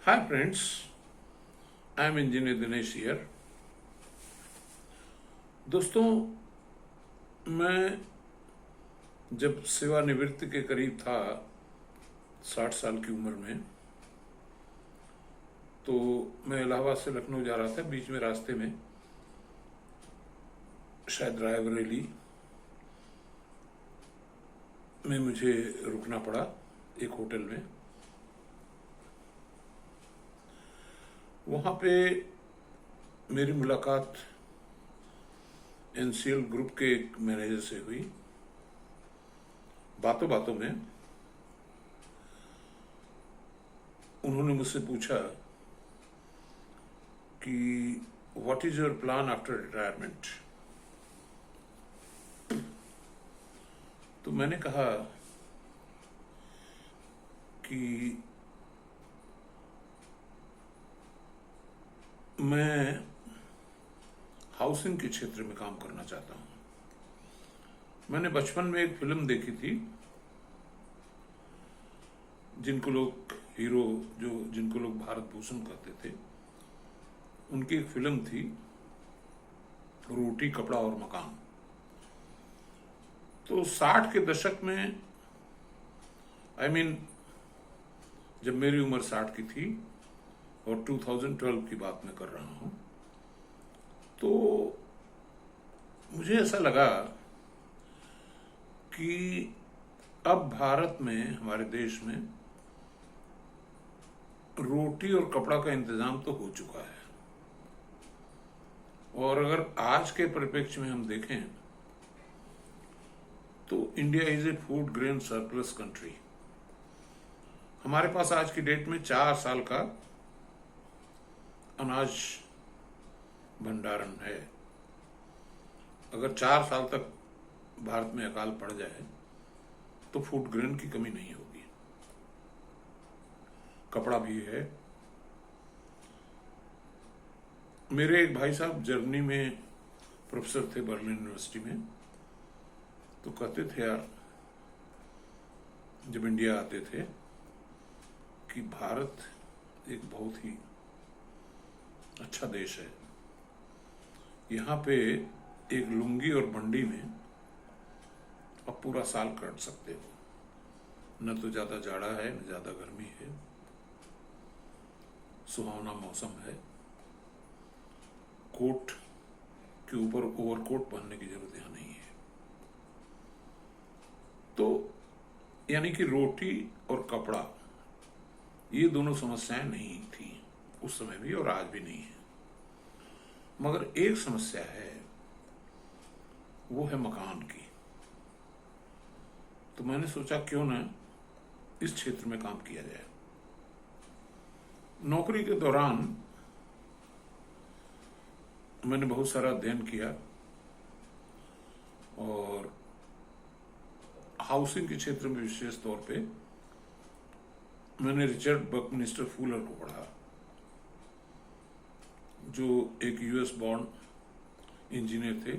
Hi friends, I am Engineer Dinesh here. दोस्तों, मैं जब सेवानिवृत्ति के करीब था 60 साल की उम्र में, तो मैं इलाहाबाद से लखनऊ जा रहा था। बीच में रास्ते में शायद रायबरेली में मुझे रुकना पड़ा एक होटल में। वहाँ पे मेरी मुलाकात एनसीएल ग्रुप के एक मैनेजर से हुई। बातों बातों में उन्होंने मुझसे पूछा कि what is your plan after retirement. तो मैंने कहा कि मैं हाउसिंग के क्षेत्र में काम करना चाहता हूँ। मैंने बचपन में एक फिल्म देखी थी, जिनको लोग हीरो जिनको लोग भारत भूषण कहते थे, उनकी एक फिल्म थी रोटी कपड़ा और मकान। तो 60 के दशक में जब मेरी उम्र 60 की थी और 2012 की बात मैं कर रहा हूँ, तो मुझे ऐसा लगा कि अब भारत में, हमारे देश में रोटी और कपड़ा का इंतजाम तो हो चुका है। और अगर आज के परिप्रेक्ष्य में हम देखें तो India is a food grain surplus country. हमारे पास आज की डेट में 4 साल का अनाज भंडारण है। अगर 4 साल तक भारत में अकाल पड़ जाए तो फूड ग्रेन की कमी नहीं होगी। कपड़ा भी है। मेरे एक भाई साहब जर्मनी में प्रोफेसर थे, बर्लिन यूनिवर्सिटी में, तो कहते थे यार, जब इंडिया आते थे, कि भारत एक बहुत ही अच्छा देश है। यहाँ पे एक लुंगी और बंडी में आप पूरा साल काट सकते हो। न तो ज्यादा जाड़ा है, न ज्यादा गर्मी है, सुहावना मौसम है। कोट के ऊपर ओवरकोट पहनने की जरूरत यहाँ नहीं है। तो यानी कि रोटी और कपड़ा, ये दोनों समस्याएं नहीं थी उस समय भी, और आज भी नहीं है। मगर एक समस्या है, वो है मकान की। तो मैंने सोचा क्यों ना इस क्षेत्र में काम किया जाए। नौकरी के दौरान मैंने बहुत सारा अध्ययन किया और हाउसिंग के क्षेत्र में विशेष तौर पे मैंने रिचर्ड बकमिनिस्टर फूलर को पढ़ा, जो एक यूएस बॉर्न इंजीनियर थे।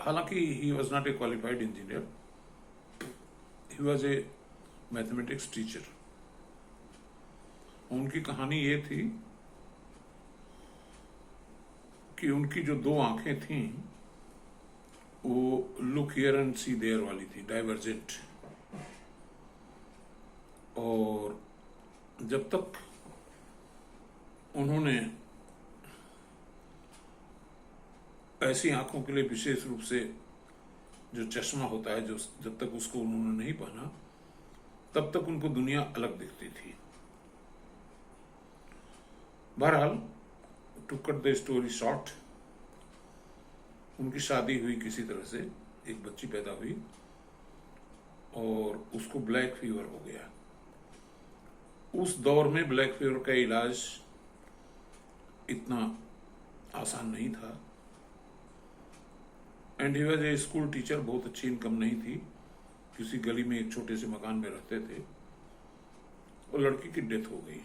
हालांकि he was not a qualified engineer, he was a mathematics teacher. उनकी कहानी ये थी कि उनकी जो 2 आंखें थीं वो look here and see there वाली थी, डाइवर्जेंट। और जब तक उन्होंने ऐसी आंखों के लिए विशेष रूप से जो चश्मा होता है, जो जब तक उसको उन्होंने नहीं पहना, तब तक उनको दुनिया अलग दिखती थी। बहरहाल, to cut the story short, उनकी शादी हुई, किसी तरह से एक बच्ची पैदा हुई और उसको ब्लैक फीवर हो गया। उस दौर में ब्लैक फीवर का इलाज इतना आसान नहीं था। And he was a school teacher. बहुत अच्छी इनकम नहीं थी, किसी गली में एक छोटे से मकान में रहते थे, और लड़की की डेथ हो गई।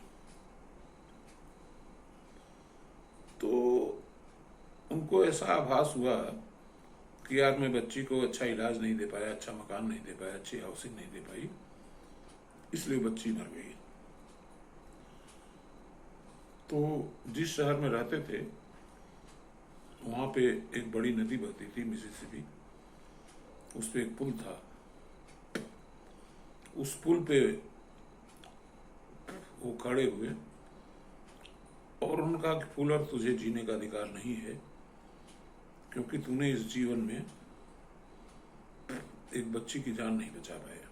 तो उनको ऐसा आभास हुआ कि यार, मैं बच्ची को अच्छा इलाज नहीं दे पाया, अच्छा मकान नहीं दे पाया, अच्छी हाउसिंग नहीं दे पाई, इसलिए बच्ची मर गई। तो जिस शहर में रहते थे वहाँ पे एक बड़ी नदी बहती थी, मिसिसिपी। उस पे एक पुल था। उस पुल पे वो खड़े हुए और उनका कि फुलर, तुझे जीने का अधिकार नहीं है क्योंकि तूने इस जीवन में एक बच्ची की जान नहीं बचा पाया।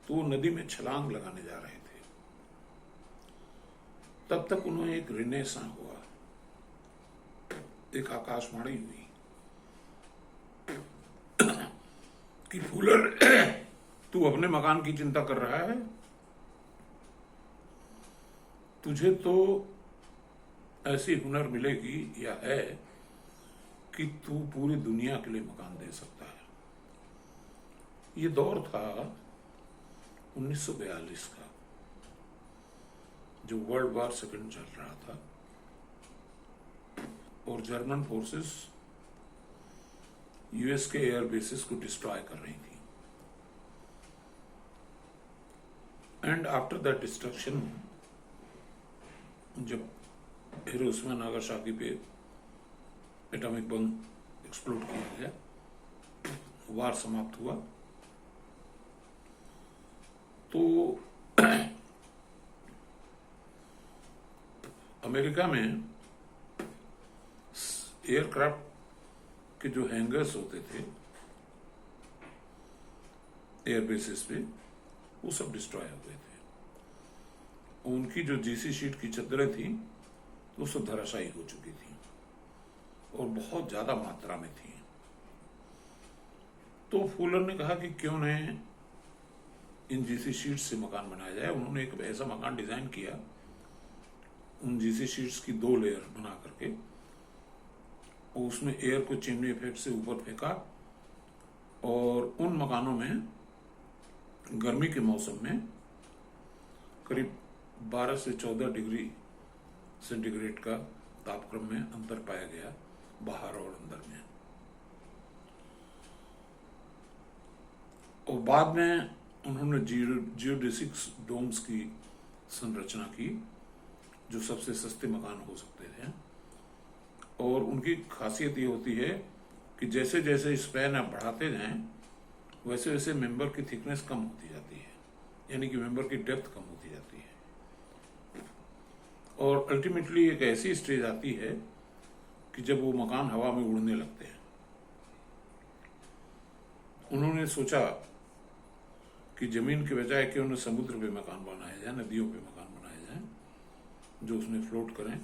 तो वो नदी में छलांग लगाने जा रहे थे। तब तक उन्हें एक रिनेसा हुआ, एक आकाशवाणी हुई कि फुलर, तू अपने मकान की चिंता कर रहा है, तुझे तो ऐसी हुनर मिलेगी या है कि तू पूरी दुनिया के लिए मकान दे सकता है। ये दौर था 1942 का, जो वर्ल्ड वॉर सेकंड चल रहा था और जर्मन फोर्सेस यूएस के एयर बेसिस को डिस्ट्रॉय कर रही थी। एंड आफ्टर दैट डिस्ट्रक्शन, जब हिरोशिमा नागासाकी पे एटॉमिक बम एक्सप्लोड किया गया, वार समाप्त हुआ, तो अमेरिका में एयरक्राफ्ट के जो हैंगर्स होते थे एयर बेसिस पे, वो सब डिस्ट्रॉय हो गए थे। उनकी जो जीसी शीट की चद्दरें थी वो सब धराशायी हो चुकी थी और बहुत ज्यादा मात्रा में थी। तो फुलर ने कहा कि क्यों न इन जीसी शीट्स से मकान बनाया जाए। उन्होंने एक ऐसा मकान डिजाइन किया, उन जीसी शीट्स की 2 लेयर बना करके, और उसमें एयर को चिमनी इफेक्ट से ऊपर फेंका और उन मकानों में गर्मी के मौसम में करीब 12 से 14 डिग्री सेंटीग्रेड का तापक्रम में अंतर पाया गया बाहर और अंदर में। और बाद में उन्होंने जियोडेसिक डोम्स की संरचना की, जो सबसे सस्ते मकान हो सकते थे। और उनकी खासियत ये होती है कि जैसे जैसे स्पैन आप बढ़ाते जाएं, वैसे वैसे मेंबर की थिकनेस कम होती जाती है, यानी कि मेंबर की डेप्थ कम होती जाती है। और अल्टीमेटली एक ऐसी स्टेज आती है कि जब वो मकान हवा में उड़ने लगते हैं। उन्होंने सोचा कि जमीन के बजाय क्यों न समुद्र पे मकान बनाया जाए, नदियों पे मकान बनाए जाए जो उसमें फ्लोट करें।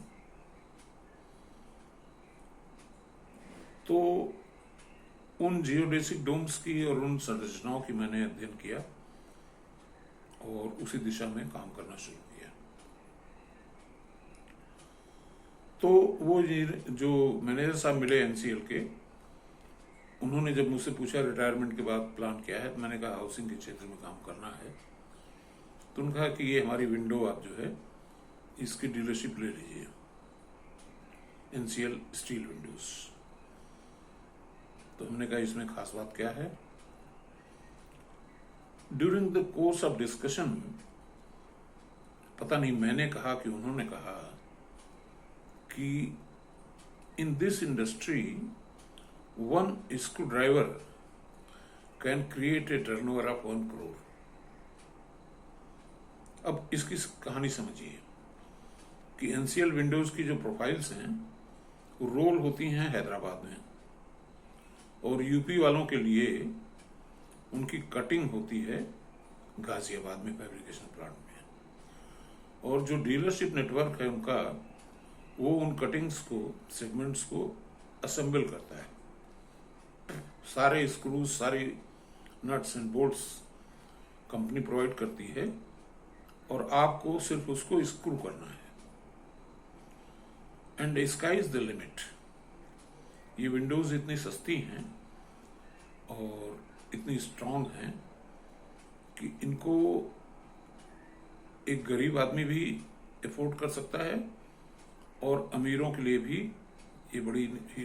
तो उन जियोडेसिक डोम्स की और उन संरचनाओं की मैंने अध्ययन किया और उसी दिशा में काम करना शुरू किया। तो वो जो मैनेजर साहब मिले एनसीएल के, उन्होंने जब मुझसे पूछा रिटायरमेंट के बाद प्लान क्या है, तो मैंने कहा हाउसिंग के क्षेत्र में काम करना है। तो उन्होंने कहा कि ये हमारी विंडो आप जो है इसकी डीलरशिप ले लीजिए, एनसीएल स्टील विंडोज। तो हमने कहा इसमें खास बात क्या है। During the course of discussion, पता नहीं मैंने कहा कि उन्होंने कहा कि in this industry 1 screw driver can create a turnover of 1 crore. अब इसकी कहानी समझिए कि एनसीएल विंडोज की जो प्रोफाइल्स हैं वो रोल होती हैं हैदराबाद में, और यूपी वालों के लिए उनकी कटिंग होती है गाजियाबाद में फैब्रिकेशन प्लांट में। और जो डीलरशिप नेटवर्क है उनका, वो उन कटिंग्स को, सेगमेंट्स को असेंबल करता है। सारे स्क्रूज, सारी nuts and bolts company provide करती है और आपको सिर्फ उसको स्क्रू करना है। And sky is the limit. ये विंडोज इतनी सस्ती हैं और इतनी स्ट्रांग हैं कि इनको एक गरीब आदमी भी अफोर्ड कर सकता है और अमीरों के लिए भी ये बड़ी ही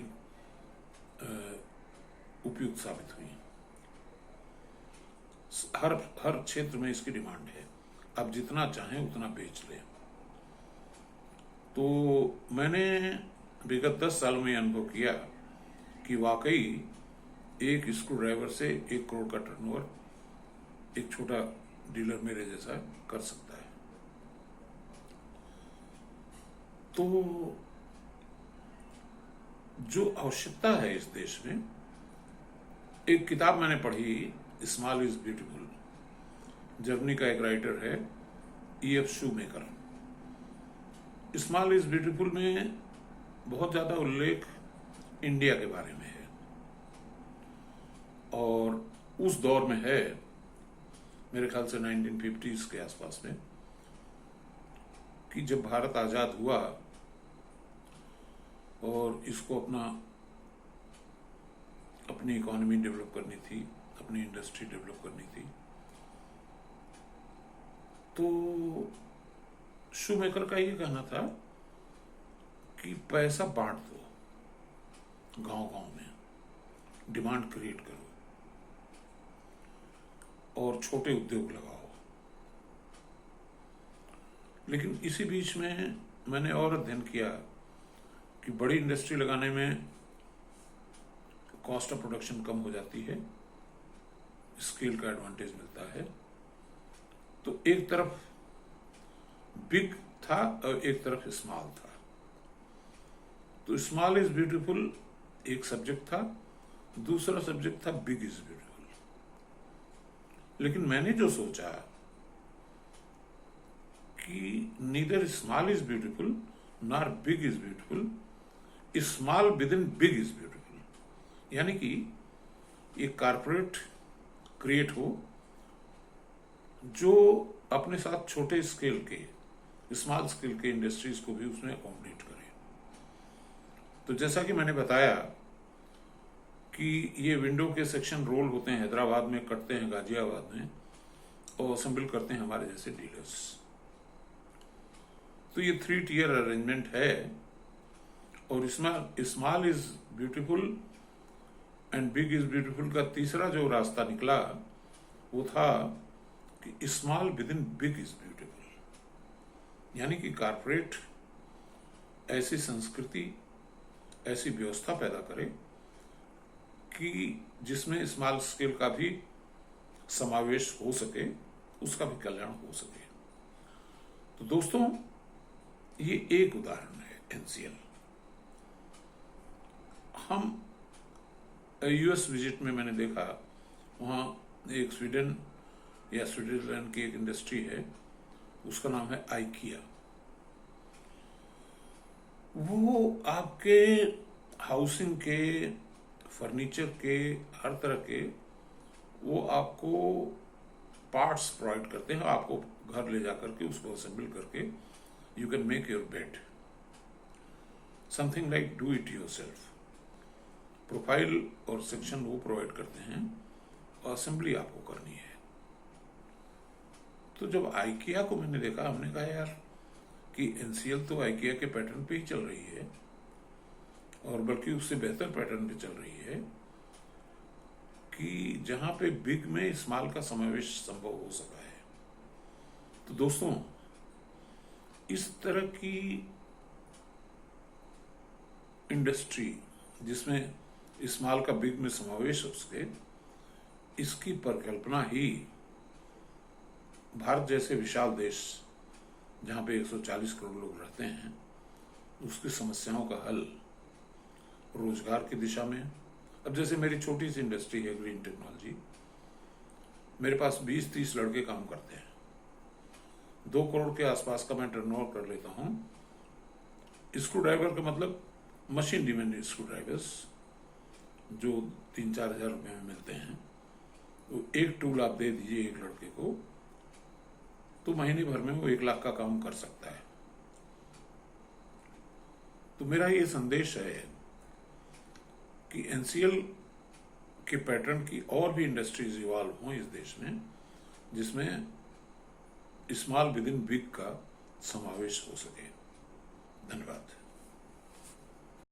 उपयुक्त साबित हुई। हर क्षेत्र में इसकी डिमांड है, आप जितना चाहें उतना बेच लें। तो मैंने विगत 10 साल में अनुभव किया कि वाकई एक स्क्रू ड्राइवर से 1 करोड़ का टर्नओवर एक छोटा डीलर मेरे जैसा कर सकता है। तो जो आवश्यकता है इस देश में, एक किताब मैंने पढ़ी, स्मॉल इज ब्यूटीफुल, जर्मनी का एक राइटर है E.F. Shoemaker. Small is beautiful में बहुत ज्यादा उल्लेख इंडिया के बारे में है और उस दौर में है, मेरे ख्याल से 1950s के आसपास में, कि जब भारत आजाद हुआ और इसको अपनी इकोनॉमी डेवलप करनी थी, अपनी इंडस्ट्री डेवलप करनी थी, तो शूमेकर का ये कहना था कि पैसा बांट दो, गांव-गांव में डिमांड क्रिएट करो और छोटे उद्योग लगाओ। लेकिन इसी बीच में मैंने और अध्ययन किया कि बड़ी इंडस्ट्री लगाने में कॉस्ट ऑफ प्रोडक्शन कम हो जाती है, स्केल का एडवांटेज मिलता है। तो एक तरफ बिग था और एक तरफ स्मॉल था। तो स्मॉल इज ब्यूटीफुल एक सब्जेक्ट था, दूसरा सब्जेक्ट था बिग इज ब्यूटीफुल। लेकिन मैंने जो सोचा कि neither small is beautiful nor big is beautiful, small with in big is beautiful. यानी कि एक कारपोरेट क्रिएट हो जो अपने साथ छोटे स्केल के, स्मॉल स्केल के इंडस्ट्रीज को भी उसमें अकोमोडेट करे। तो जैसा कि मैंने बताया कि ये विंडो के सेक्शन रोल होते हैं, हैदराबाद में कटते हैं, गाजियाबाद में, और असेंबल करते हैं हमारे जैसे डीलर्स। तो ये 3 टियर अरेंजमेंट है। और इसमें small is beautiful and big is beautiful का तीसरा जो रास्ता निकला वो था कि small with in big is beautiful. यानी कि कारपोरेट ऐसी संस्कृति, ऐसी व्यवस्था पैदा करे कि जिसमें स्मॉल स्केल का भी समावेश हो सके, उसका भी कल्याण हो सके। तो दोस्तों, ये एक उदाहरण है एनसीएल। हम यूएस विजिट में मैंने देखा, वहाँ एक स्वीडन या स्विट्जरलैंड की एक इंडस्ट्री है, उसका नाम है आइकिया। वो आपके हाउसिंग के, फर्नीचर के, हर तरह के वो आपको पार्ट्स प्रोवाइड करते हैं। आपको घर ले जाकर के उसको असेंबल करके you can make your bed, something like do it yourself. Profile और सेक्शन वो प्रोवाइड करते हैं और असेंबली आपको करनी है। तो जब आइकिया को मैंने देखा, हमने कहा यार कि एनसीएल तो आइकिया के पैटर्न पे ही चल रही है और बल्कि उससे बेहतर पैटर्न पे चल रही है कि जहां पे बिग में स्मॉल का समावेश संभव हो सका है। तो दोस्तों, इस तरह की इंडस्ट्री जिसमें स्मॉल का बिग में समावेश हो सके, इसकी परिकल्पना ही भारत जैसे विशाल देश जहां पे 140 करोड़ लोग रहते हैं, उसकी समस्याओं का हल रोजगार की दिशा में। अब जैसे मेरी छोटी सी इंडस्ट्री है ग्रीन टेक्नोलॉजी, मेरे पास 20-30 लड़के काम करते हैं, 2 करोड़ के आसपास का मैं टर्नओवर कर लेता हूं। स्क्रू ड्राइवर का मतलब मशीन डिपेंडेंट स्क्रू ड्राइवर्स जो 3-4 हज़ार रुपये में मिलते हैं, तो एक टूल आप दे दीजिए एक लड़के को, तो महीने भर में वो 1 लाख का काम कर सकता है। तो मेरा ये संदेश है कि एनसीएल के पैटर्न की और भी इंडस्ट्रीज इवॉल्व हों इस देश में, जिसमें स्मॉल विद इन बिग का समावेश हो सके। धन्यवाद।